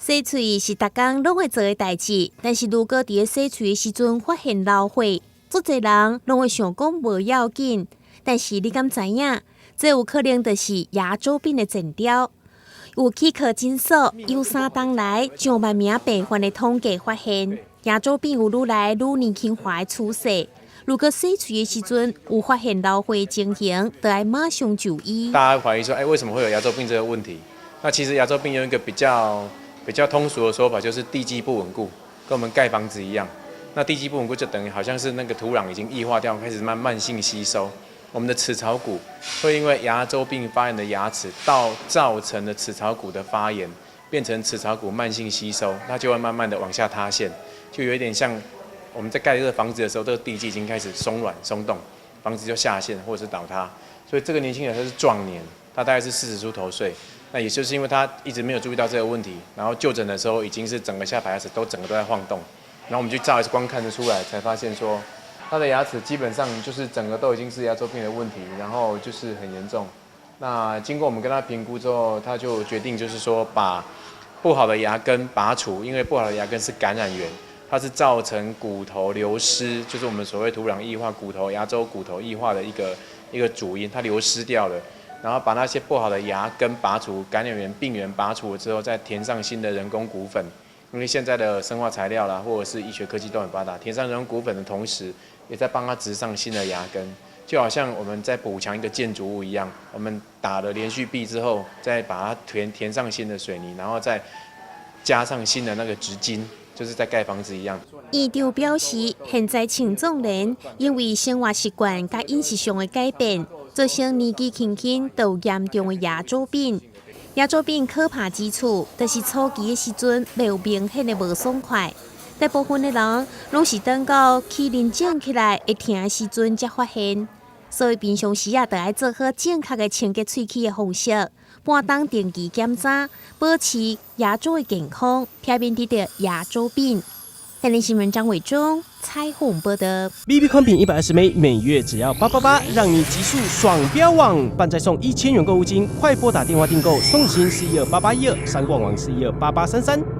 洗喙是逐工拢会做的代志，但是如果伫咧洗喙的时阵发现老化，足侪人拢会想讲无要紧。但是你敢知影，这有可能就是牙周病的前兆。有齿科诊所有3冬来上万名病患的统计发现，牙周病有愈来愈年轻化的趋势。如果洗喙的时阵有发现老化的情形，就要马上就医。大家怀疑说，为什么会有牙周病这个问题？那其实牙周病有一个比较通俗的说法，就是地基不稳固，跟我们盖房子一样。那地基不稳固就等于好像是那个土壤已经异化掉，开始慢性吸收。我们的齿槽骨会因为牙周病发炎的牙齿，造成了齿槽骨的发炎，变成齿槽骨慢性吸收，它就会慢慢的往下塌陷，就有一点像我们在盖这个房子的时候，这个地基已经开始松软松动，房子就下陷或者是倒塌。所以这个年轻人他是壮年，他大概是40出头岁。那也就是因为他一直没有注意到这个问题，然后就诊的时候已经是整个下排牙齿整个都在晃动，然后我们去照 X 光看得出来，才发现说他的牙齿基本上就是整个都已经是牙周病的问题，然后就是很严重。那经过我们跟他评估之后，他就决定就是说把不好的牙根拔除，因为不好的牙根是感染源，它是造成骨头流失，就是我们所谓土壤异化、牙周骨头异化的一个主因，它流失掉了。然后把那些不好的牙根拔除，感染源、病源拔除了之后，再填上新的人工骨粉。因为现在的生化材料啦，或者是医学科技都很发达，填上人工骨粉的同时，也在帮它植上新的牙根，就好像我们在补强一个建筑物一样，我们打了连续壁之后，再把它填上新的水泥，然后再加上新的那个直筋，就是在盖房子一样。院长表示，现在青壮年因为生活习惯甲饮食上的改变，造成年纪轻轻都有严重的牙周病。牙周病可怕之处，就是初期的时阵没有明显的无爽快，大部分的人拢是等到齿认整起来会痛的时阵才发现。所以平常时就要做好正确的清洁喙齿的方式，半冬定期检查，保持牙周的健康，避免得到牙周病。台联新闻张伟忠采访报道。BB 宽屏120枚，每月只要888，让你极速爽标网，半再送1000元购物金，快拨打电话订购，送新4128812，3冠网4128833。